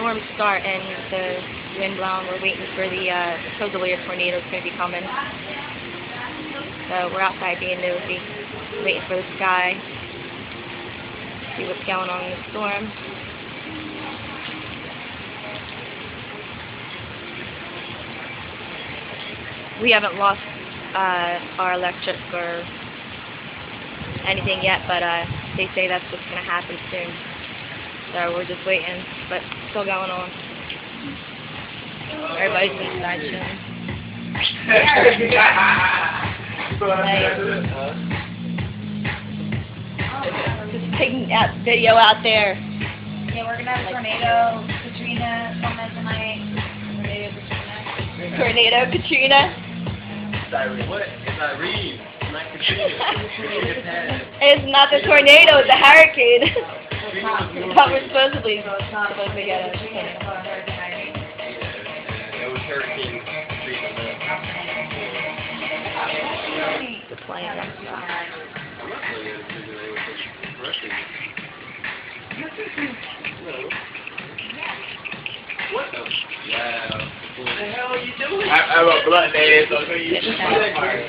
storm start and the wind blowing. We're waiting for the supposedly a tornado is going to be coming. So we're outside being nosy, waiting for the sky, see what's going on in the storm. We haven't lost our electric or anything yet, but they say that's what's going to happen soon. So we're just waiting, but still going on. Everybody's inside chilling. Just taking that video out there. Yeah, we're gonna have a tornado, Katrina coming tonight. Tornado Katrina. What? It's Irene. Not Katrina. It's not the tornado, it's a hurricane. But we're supposedly get a tornado. It was Hurricane Katrina. The plane and stuff. What the? Wow. What the hell are you doing? I'm a blunt ass, so you just fire.